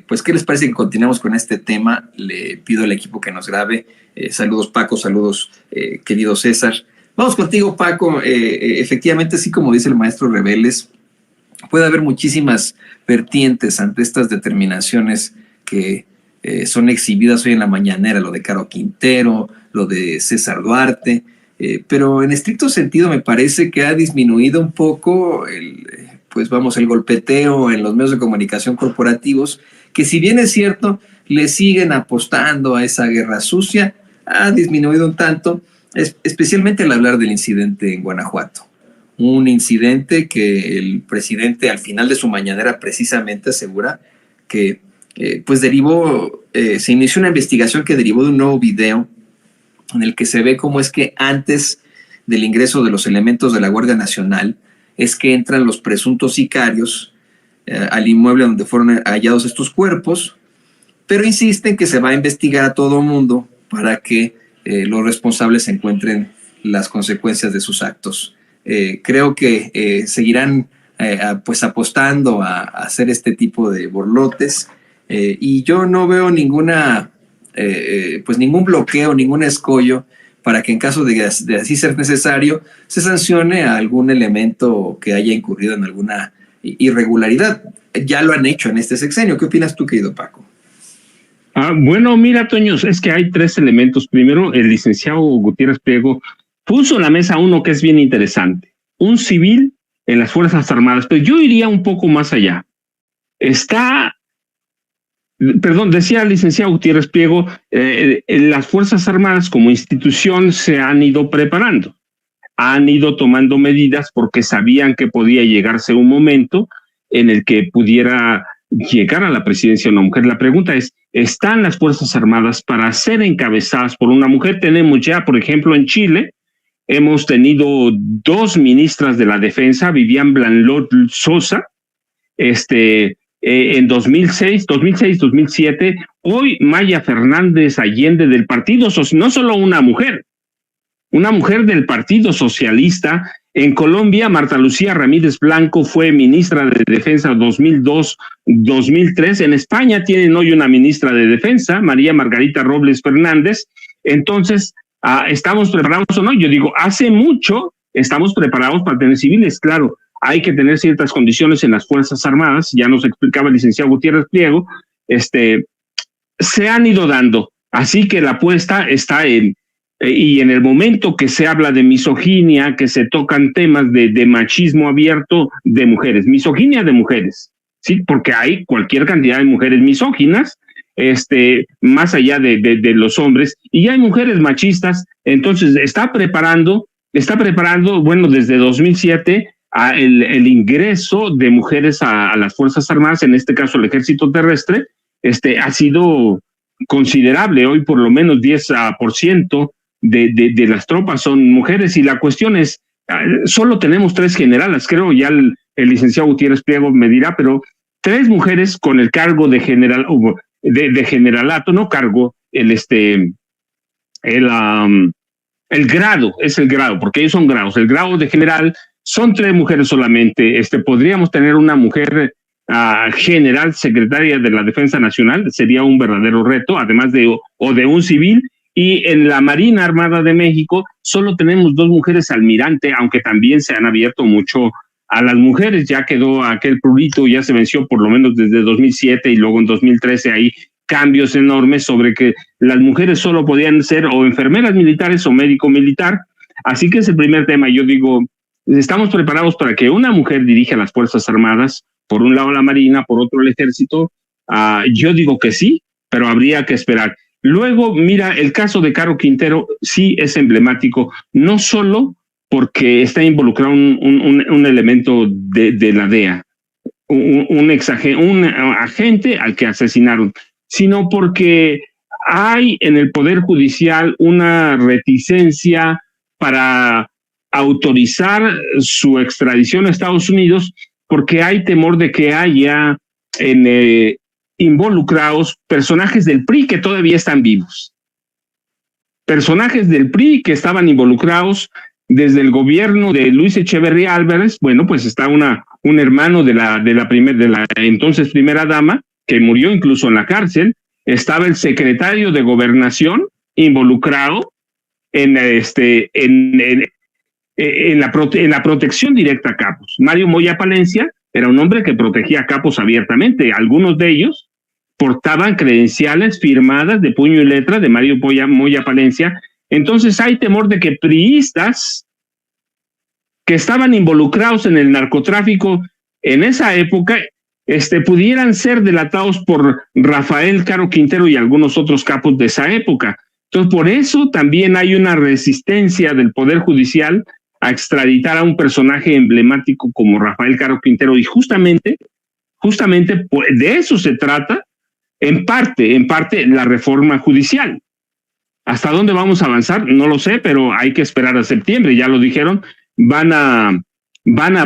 pues ¿qué les parece que continuemos con este tema? Le pido al equipo que nos grabe. Saludos Paco, saludos querido César. Vamos contigo, Paco. Efectivamente, así como dice el maestro Rebeles, puede haber muchísimas vertientes ante estas determinaciones que son exhibidas hoy en la mañanera, lo de Caro Quintero, lo de César Duarte, pero en estricto sentido me parece que ha disminuido un poco el golpeteo en los medios de comunicación corporativos, que si bien es cierto, le siguen apostando a esa guerra sucia, ha disminuido un tanto, especialmente al hablar del incidente en Guanajuato. Un incidente que el presidente al final de su mañanera precisamente asegura que se inició una investigación que derivó de un nuevo video en el que se ve cómo es que antes del ingreso de los elementos de la Guardia Nacional es que entran los presuntos sicarios al inmueble donde fueron hallados estos cuerpos, pero insisten que se va a investigar a todo mundo para que los responsables encuentren las consecuencias de sus actos. Creo que seguirán apostando a hacer este tipo de borlotes y yo no veo ningún bloqueo, ningún escollo para que en caso de así ser necesario se sancione a algún elemento que haya incurrido en alguna irregularidad. Ya lo han hecho en este sexenio. ¿Qué opinas tú, querido Paco? Bueno, mira, Toño, es que hay tres elementos. Primero, el licenciado Gutiérrez Priego puso en la mesa uno que es bien interesante. Un civil en las Fuerzas Armadas, pero yo iría un poco más allá. Decía el licenciado Gutiérrez Priego, las Fuerzas Armadas como institución se han ido preparando, han ido tomando medidas porque sabían que podía llegarse un momento en el que pudiera llegar a la presidencia una mujer. La pregunta es, ¿están las Fuerzas Armadas para ser encabezadas por una mujer? Tenemos ya, por ejemplo, en Chile, hemos tenido 2 ministras de la Defensa, Vivian Blanlot Sosa, en 2006-2007, hoy Maya Fernández Allende del Partido Social, no solo una mujer del Partido Socialista. En Colombia, Marta Lucía Ramírez Blanco fue ministra de Defensa 2002-2003. En España tienen hoy una ministra de Defensa, María Margarita Robles Fernández. Entonces, ¿estamos preparados o no? Yo digo, hace mucho estamos preparados para tener civiles, claro. Hay que tener ciertas condiciones en las Fuerzas Armadas, ya nos explicaba el licenciado Gutiérrez Priego, se han ido dando, así que la apuesta está y en el momento que se habla de misoginia, que se tocan temas de machismo abierto de mujeres, misoginia de mujeres, ¿sí? Porque hay cualquier cantidad de mujeres misóginas, más allá de los hombres, y hay mujeres machistas. Entonces está preparando, bueno, desde 2007, el ingreso de mujeres a las Fuerzas Armadas, en este caso el Ejército Terrestre, ha sido considerable. Hoy por lo menos 10% de las tropas son mujeres, y la cuestión es, solo tenemos 3 generalas, creo, ya el licenciado Gutiérrez Priego me dirá, pero 3 mujeres con el cargo de general, de generalato, no cargo, el grado, es el grado, porque ellos son grados, el grado de general. Son 3 mujeres solamente. Podríamos tener una mujer general secretaria de la Defensa Nacional, sería un verdadero reto, además de un civil. Y en la Marina Armada de México solo tenemos 2 mujeres almirante, aunque también se han abierto mucho a las mujeres. Ya quedó aquel prurito, ya se venció por lo menos desde 2007 y luego en 2013 hay cambios enormes sobre que las mujeres solo podían ser o enfermeras militares o médico militar. Así que es el primer tema. Yo digo, ¿estamos preparados para que una mujer dirija las Fuerzas Armadas? Por un lado la Marina, por otro el Ejército. Yo digo que sí, pero habría que esperar. Luego, mira, el caso de Caro Quintero sí es emblemático, no solo porque está involucrado un elemento de la DEA, un agente al que asesinaron, sino porque hay en el Poder Judicial una reticencia para autorizar su extradición a Estados Unidos, porque hay temor de que haya involucrados personajes del PRI que todavía están vivos. Personajes del PRI que estaban involucrados desde el gobierno de Luis Echeverría Álvarez. Bueno, pues está un hermano de la entonces primera dama, que murió incluso en la cárcel, estaba el secretario de Gobernación involucrado en la protección directa a capos. Mario Moya Palencia era un hombre que protegía a capos abiertamente. Algunos de ellos portaban credenciales firmadas de puño y letra de Mario Moya Palencia. Entonces hay temor de que priistas que estaban involucrados en el narcotráfico en esa época pudieran ser delatados por Rafael Caro Quintero y algunos otros capos de esa época. Entonces, por eso también hay una resistencia del Poder Judicial a extraditar a un personaje emblemático como Rafael Caro Quintero, y justamente de eso se trata, en parte la reforma judicial. ¿Hasta dónde vamos a avanzar? No lo sé, pero hay que esperar a septiembre, ya lo dijeron, van a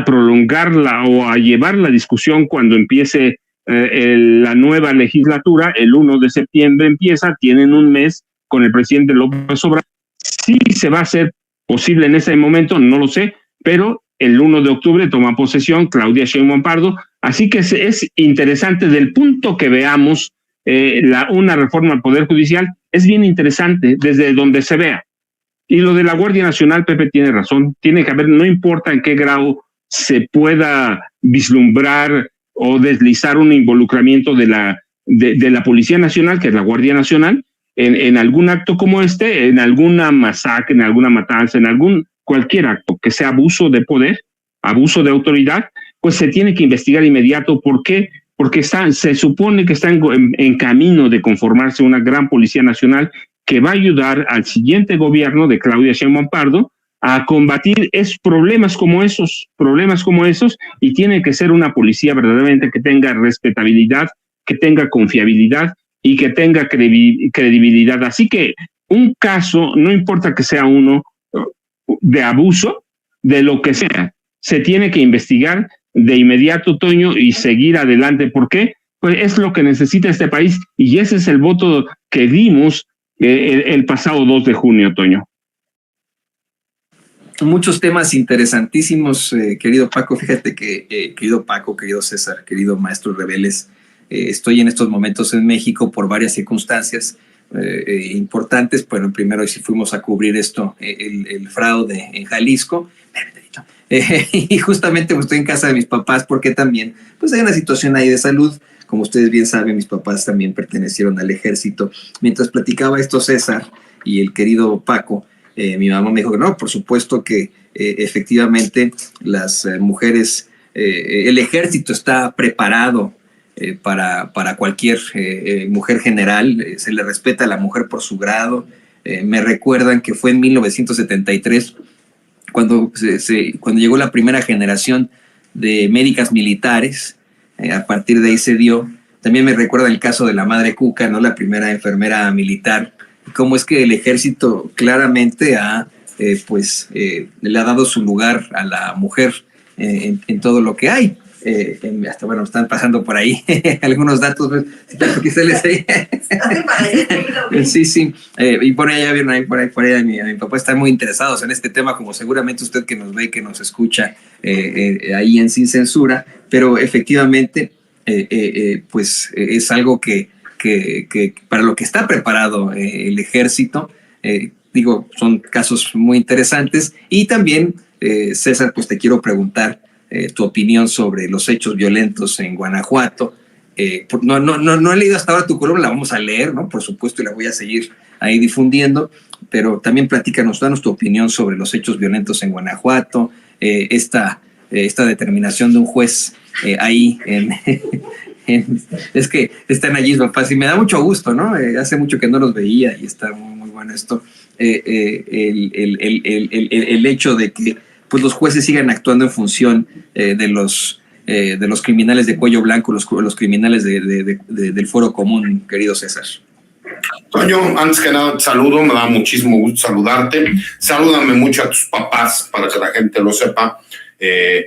prolongarla o a llevar la discusión cuando empiece la nueva legislatura. El 1 de septiembre empieza, tienen un mes con el presidente López Obrador. Sí se va a hacer posible en ese momento, no lo sé, pero el 1 de octubre toma posesión Claudia Sheinbaum Pardo, así que es interesante del punto que veamos una reforma al Poder Judicial, es bien interesante desde donde se vea. Y lo de la Guardia Nacional, Pepe tiene razón, tiene que haber, no importa en qué grado se pueda vislumbrar o deslizar un involucramiento de la Policía Nacional, que es la Guardia Nacional, en algún acto como en alguna masacre, en alguna matanza, en cualquier acto que sea abuso de poder, abuso de autoridad, pues se tiene que investigar inmediato. ¿Por qué? Porque se supone que están en camino de conformarse una gran Policía Nacional que va a ayudar al siguiente gobierno de Claudia Sheinbaum Pardo a combatir problemas como esos, y tiene que ser una policía verdaderamente que tenga respetabilidad, que tenga confiabilidad y que tenga credibilidad. Así que un caso, no importa que sea uno de abuso, de lo que sea, se tiene que investigar de inmediato, Toño, y seguir adelante. ¿Por qué? Pues es lo que necesita este país, y ese es el voto que dimos el pasado 2 de junio, Toño. Muchos temas interesantísimos, querido Paco. Fíjate que, querido Paco, querido César, querido maestro Rebeles, estoy en estos momentos en México por varias circunstancias importantes. Bueno, primero sí fuimos a cubrir el fraude en Jalisco. Y justamente estoy en casa de mis papás porque también pues hay una situación ahí de salud. Como ustedes bien saben, mis papás también pertenecieron al ejército. Mientras platicaba esto César y el querido Paco, mi mamá me dijo que no, por supuesto que efectivamente las mujeres, el ejército está preparado para cualquier mujer general. Se le respeta a la mujer por su grado. Me recuerdan que fue en 1973 cuando llegó la primera generación de médicas militares. A partir de ahí se dio. También me recuerda el caso de la Madre Cuca, ¿no? La primera enfermera militar. Cómo es que el ejército claramente le ha dado su lugar a la mujer en todo lo que hay. Hasta bueno, están pasando por ahí algunos datos, porque se les sí, y por allá vieron por ahí mi papá está muy interesados en este tema, como seguramente usted que nos ve y que nos escucha ahí en Sin Censura, pero efectivamente pues es algo que para lo que está preparado el ejército. Son casos muy interesantes. Y también, César, pues te quiero preguntar tu opinión sobre los hechos violentos en Guanajuato. No he leído hasta ahora tu columna, la vamos a leer, ¿no? Por supuesto, y la voy a seguir ahí difundiendo, pero también danos tu opinión sobre los hechos violentos en Guanajuato, esta determinación de un juez ahí es que están allí, papás, y me da mucho gusto, ¿no? Hace mucho que no los veía y está muy, muy bueno esto. El hecho de que pues los jueces sigan actuando en función de los criminales de cuello blanco, los criminales del Foro Común, querido César. Toño, antes que nada te saludo, me da muchísimo gusto saludarte. Salúdame mucho a tus papás para que la gente lo sepa.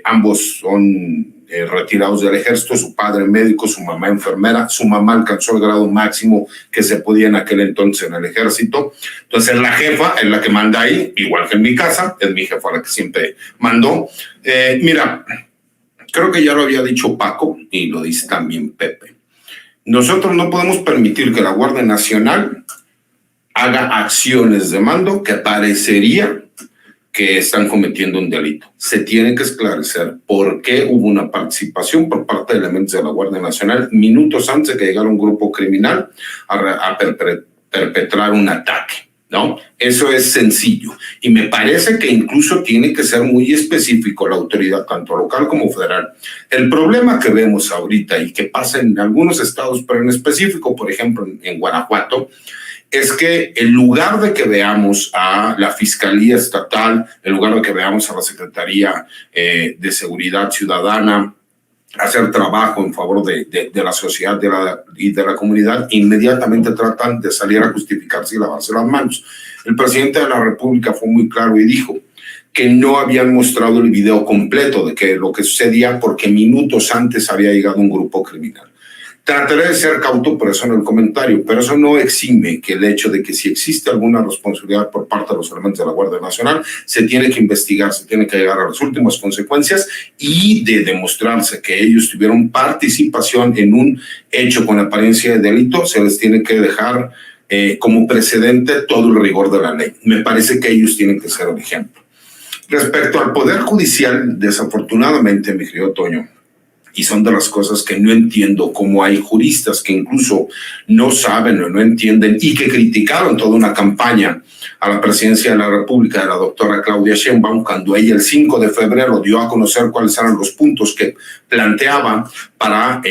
Ambos son retirados del ejército, su padre médico, su mamá enfermera, su mamá alcanzó el grado máximo que se podía en aquel entonces en el ejército. Entonces la jefa es la que manda ahí, igual que en mi casa, es mi jefa la que siempre mandó. Mira, creo que ya lo había dicho Paco y lo dice también Pepe. Nosotros no podemos permitir que la Guardia Nacional haga acciones de mando que parecería que están cometiendo un delito. Se tiene que esclarecer por qué hubo una participación por parte de elementos de la Guardia Nacional minutos antes de que llegara un grupo criminal a perpetrar un ataque, ¿no? Eso es sencillo. Y me parece que incluso tiene que ser muy específico la autoridad, tanto local como federal. El problema que vemos ahorita y que pasa en algunos estados, pero en específico, por ejemplo, en Guanajuato, es que en lugar de que veamos a la Fiscalía Estatal, en lugar de que veamos a la Secretaría de Seguridad Ciudadana hacer trabajo en favor de la sociedad y de la comunidad, inmediatamente tratan de salir a justificarse y lavarse las manos. El presidente de la República fue muy claro y dijo que no habían mostrado el video completo de que lo que sucedía porque minutos antes había llegado un grupo criminal. Trataré de ser cauto por eso en el comentario, pero eso no exime que el hecho de que si existe alguna responsabilidad por parte de los elementos de la Guardia Nacional, se tiene que investigar, se tiene que llegar a las últimas consecuencias y de demostrarse que ellos tuvieron participación en un hecho con apariencia de delito, se les tiene que dejar como precedente todo el rigor de la ley. Me parece que ellos tienen que ser el ejemplo. Respecto al Poder Judicial, desafortunadamente, mi querido Toño, y son de las cosas que no entiendo, cómo hay juristas que incluso no saben o no entienden y que criticaron toda una campaña a la presidencia de la República de la doctora Claudia Sheinbaum cuando ella el 5 de febrero dio a conocer cuáles eran los puntos que planteaba para,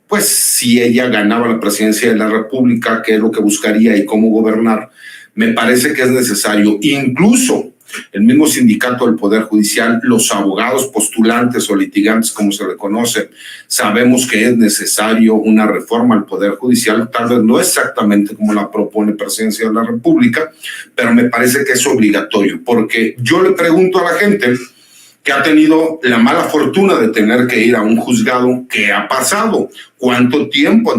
pues, si ella ganaba la presidencia de la República, qué es lo que buscaría y cómo gobernar. Me parece que es necesario, incluso el mismo sindicato del Poder Judicial, los abogados postulantes o litigantes, como se le conoce, sabemos que es necesario una reforma al Poder Judicial, tal vez no exactamente como la propone la Presidencia de la República, pero me parece que es obligatorio, porque yo le pregunto a la gente que ha tenido la mala fortuna de tener que ir a un juzgado, ¿qué ha pasado? ¿Cuánto tiempo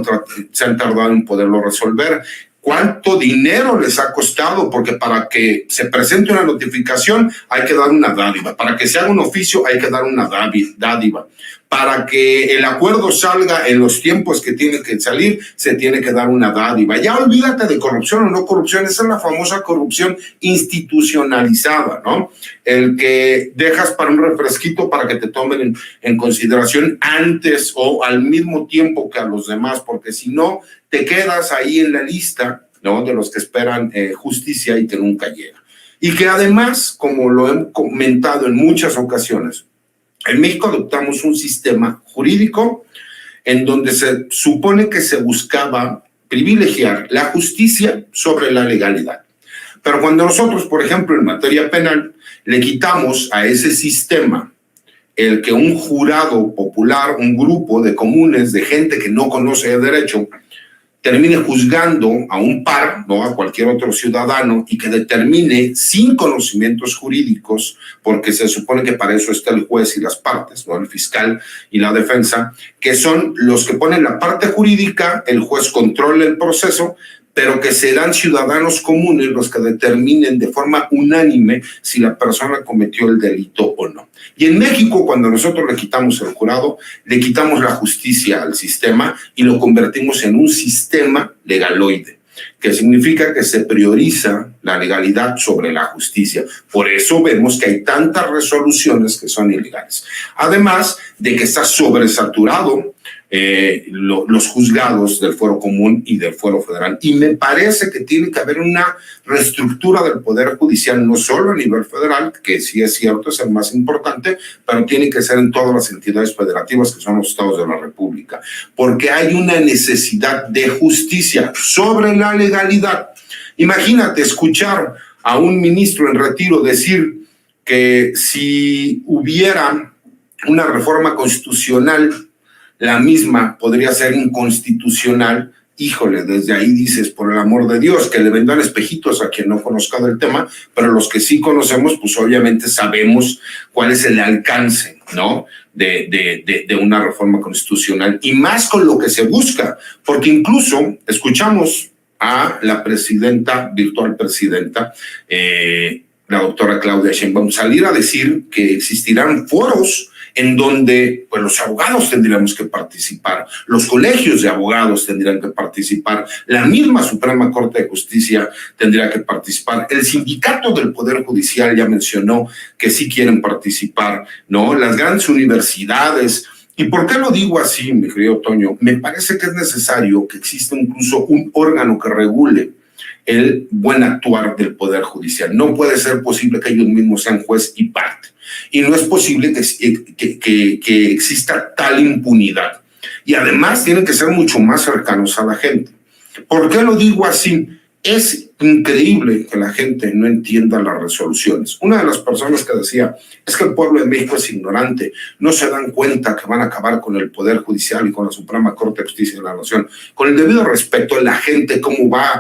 se han tardado en poderlo resolver? ¿Cuánto dinero les ha costado? Porque para que se presente una notificación hay que dar una dádiva. Para que se haga un oficio hay que dar una dádiva. Para que el acuerdo salga en los tiempos que tiene que salir, se tiene que dar una dádiva. Ya olvídate de corrupción o no corrupción. Esa es la famosa corrupción institucionalizada, ¿no? El que dejas para un refresquito para que te tomen en consideración antes o al mismo tiempo que a los demás, porque si no, te quedas ahí en la lista, ¿no?, de los que esperan justicia y que nunca llega. Y que además, como lo he comentado en muchas ocasiones, en México adoptamos un sistema jurídico en donde se supone que se buscaba privilegiar la justicia sobre la legalidad. Pero cuando nosotros, por ejemplo, en materia penal, le quitamos a ese sistema el que un jurado popular, un grupo de comunes, de gente que no conoce de derecho, termine juzgando a un par, no a cualquier otro ciudadano, y que determine sin conocimientos jurídicos, porque se supone que para eso está el juez y las partes, no el fiscal y la defensa, que son los que ponen la parte jurídica, el juez controla el proceso, pero que serán ciudadanos comunes los que determinen de forma unánime si la persona cometió el delito o no. Y en México, cuando nosotros le quitamos el jurado, le quitamos la justicia al sistema y lo convertimos en un sistema legaloide, que significa que se prioriza la legalidad sobre la justicia. Por eso vemos que hay tantas resoluciones que son ilegales. Además de que está sobresaturado los juzgados del fuero común y del fuero federal. Y me parece que tiene que haber una reestructura del Poder Judicial, no solo a nivel federal, que sí es cierto, es el más importante, pero tiene que ser en todas las entidades federativas que son los estados de la República, porque hay una necesidad de justicia sobre la legalidad. Imagínate escuchar a un ministro en retiro decir que si hubiera una reforma constitucional, la misma podría ser inconstitucional. Híjole, desde ahí dices, por el amor de Dios, que le vendan espejitos a quien no conozca del tema, pero los que sí conocemos, pues obviamente sabemos cuál es el alcance, ¿no?, de una reforma constitucional, y más con lo que se busca, porque incluso escuchamos a la virtual presidenta, la doctora Claudia Sheinbaum, salir a decir que existirán foros en donde pues, los abogados tendríamos que participar, los colegios de abogados tendrían que participar, la misma Suprema Corte de Justicia tendría que participar, el sindicato del Poder Judicial ya mencionó que sí quieren participar, ¿no? Las grandes universidades. ¿Y por qué lo digo así, mi querido Toño? Me parece que es necesario que exista incluso un órgano que regule el buen actuar del Poder Judicial. No puede ser posible que ellos mismos sean juez y parte. Y no es posible que exista tal impunidad. Y además tienen que ser mucho más cercanos a la gente. ¿Por qué lo digo así? Es increíble que la gente no entienda las resoluciones. Una de las personas que decía, es que el pueblo de México es ignorante, no se dan cuenta que van a acabar con el Poder Judicial y con la Suprema Corte de Justicia de la Nación. Con el debido respeto, la gente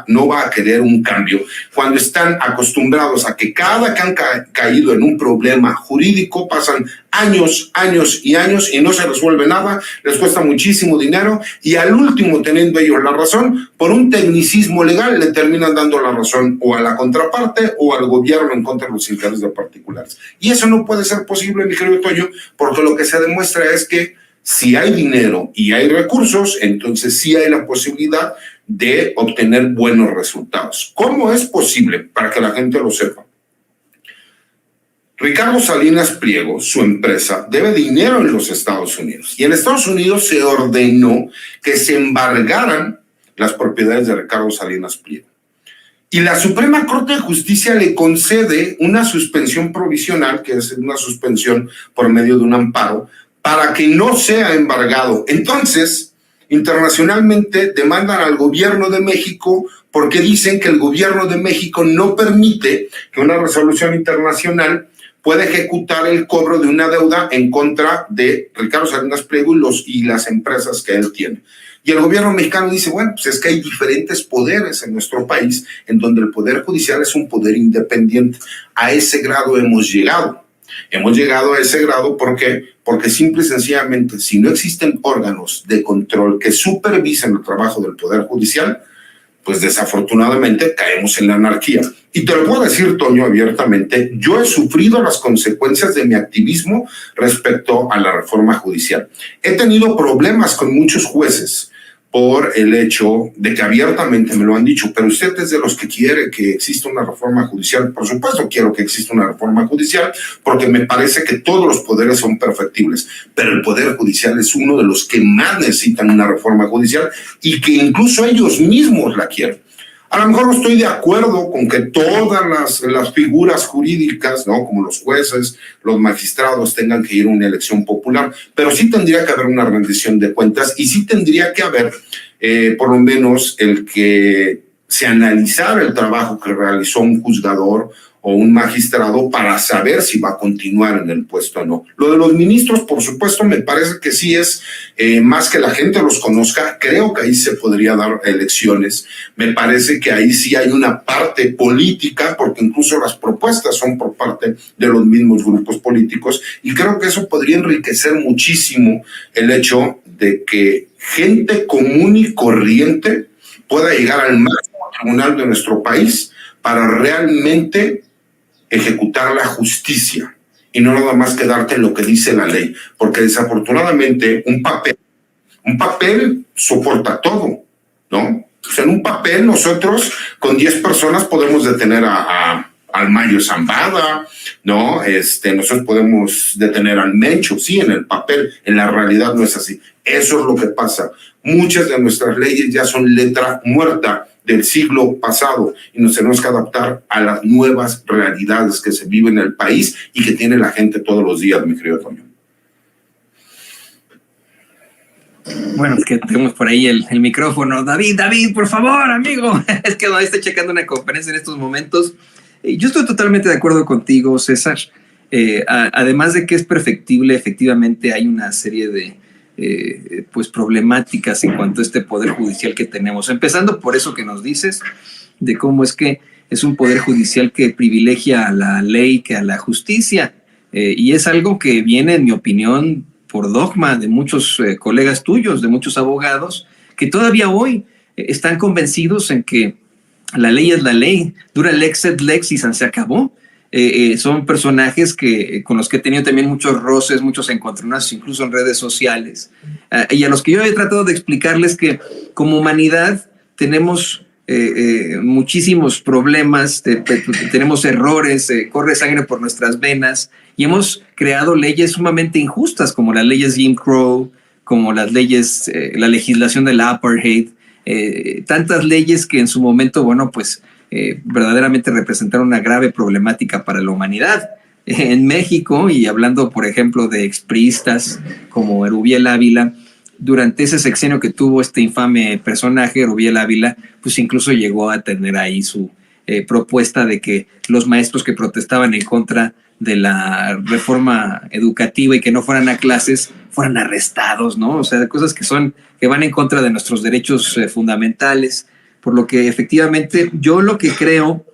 no va a querer un cambio cuando están acostumbrados a que cada que han caído en un problema jurídico pasan años y no se resuelve nada, les cuesta muchísimo dinero y al último, teniendo ellos la razón, por un tecnicismo legal le terminan dando la razón o a la contraparte o al gobierno en contra de los intereses de particulares. Y eso no puede ser posible, mi querido Toño, porque lo que se demuestra es que si hay dinero y hay recursos, entonces sí hay la posibilidad de obtener buenos resultados. ¿Cómo es posible? Para que la gente lo sepa. Ricardo Salinas Pliego, su empresa, debe dinero en los Estados Unidos. Y en Estados Unidos se ordenó que se embargaran las propiedades de Ricardo Salinas Pliego. Y la Suprema Corte de Justicia le concede una suspensión provisional, que es una suspensión por medio de un amparo, para que no sea embargado. Entonces, internacionalmente demandan al gobierno de México porque dicen que el gobierno de México no permite que una resolución internacional pueda ejecutar el cobro de una deuda en contra de Ricardo Salinas Pliego y las empresas que él tiene. Y el gobierno mexicano dice, bueno, pues es que hay diferentes poderes en nuestro país, en donde el Poder Judicial es un poder independiente. A ese grado hemos llegado. Hemos llegado a ese grado porque simple y sencillamente, si no existen órganos de control que supervisen el trabajo del Poder Judicial, pues desafortunadamente caemos en la anarquía. Y te lo puedo decir, Toño, abiertamente, yo he sufrido las consecuencias de mi activismo respecto a la reforma judicial. He tenido problemas con muchos jueces por el hecho de que abiertamente me lo han dicho, pero usted es de los que quiere que exista una reforma judicial. Por supuesto quiero que exista una reforma judicial porque me parece que todos los poderes son perfectibles, pero el Poder Judicial es uno de los que más necesitan una reforma judicial y que incluso ellos mismos la quieren. A lo mejor no estoy de acuerdo con que todas las figuras jurídicas, ¿no?, como los jueces, los magistrados, tengan que ir a una elección popular, pero sí tendría que haber una rendición de cuentas y sí tendría que haber, por lo menos, el que se analizara el trabajo que realizó un juzgador o un magistrado para saber si va a continuar en el puesto o no. Lo de los ministros, por supuesto, me parece que sí es más que la gente los conozca. Creo que ahí se podría dar elecciones. Me parece que ahí sí hay una parte política, porque incluso las propuestas son por parte de los mismos grupos políticos, y creo que eso podría enriquecer muchísimo el hecho de que gente común y corriente pueda llegar al máximo tribunal de nuestro país para realmente ejecutar la justicia y no nada más quedarte en lo que dice la ley, porque desafortunadamente un papel soporta todo, ¿no? Pues en un papel nosotros con 10 personas podemos detener al Mayo Zambada, ¿no? Nosotros podemos detener al Mencho, sí, en el papel, en la realidad no es así. Eso es lo que pasa. Muchas de nuestras leyes ya son letra muerta del siglo pasado y nos tenemos que adaptar a las nuevas realidades que se viven en el país y que tiene la gente todos los días, mi querido Toño. Bueno, es que tenemos por ahí el micrófono. David, por favor, amigo. Es que no estoy checando una conferencia en estos momentos. Yo estoy totalmente de acuerdo contigo, César. Además de que es perfectible, efectivamente hay una serie de pues problemáticas en cuanto a este poder judicial que tenemos, empezando por eso que nos dices de cómo es que es un poder judicial que privilegia a la ley que a la justicia, y es algo que viene, en mi opinión, por dogma de muchos colegas tuyos, de muchos abogados que todavía hoy están convencidos en que la ley es la ley, dura lex et lex y se acabó. son personajes con los que he tenido también muchos roces, muchos encontronazos, incluso en redes sociales, y a los que yo he tratado de explicarles que como humanidad tenemos muchísimos problemas, tenemos errores, corre sangre por nuestras venas, y hemos creado leyes sumamente injustas, como las leyes Jim Crow, como las leyes, la legislación del apartheid, tantas leyes que en su momento, bueno, pues verdaderamente representaron una grave problemática para la humanidad. En México, y hablando, por ejemplo, de expriistas como Erubiel Ávila, durante ese sexenio que tuvo este infame personaje, Erubiel Ávila, pues incluso llegó a tener ahí su propuesta de que los maestros que protestaban en contra de la reforma educativa y que no fueran a clases, fueran arrestados, ¿no? O sea, cosas que van en contra de nuestros derechos fundamentales, por lo que efectivamente yo lo que creo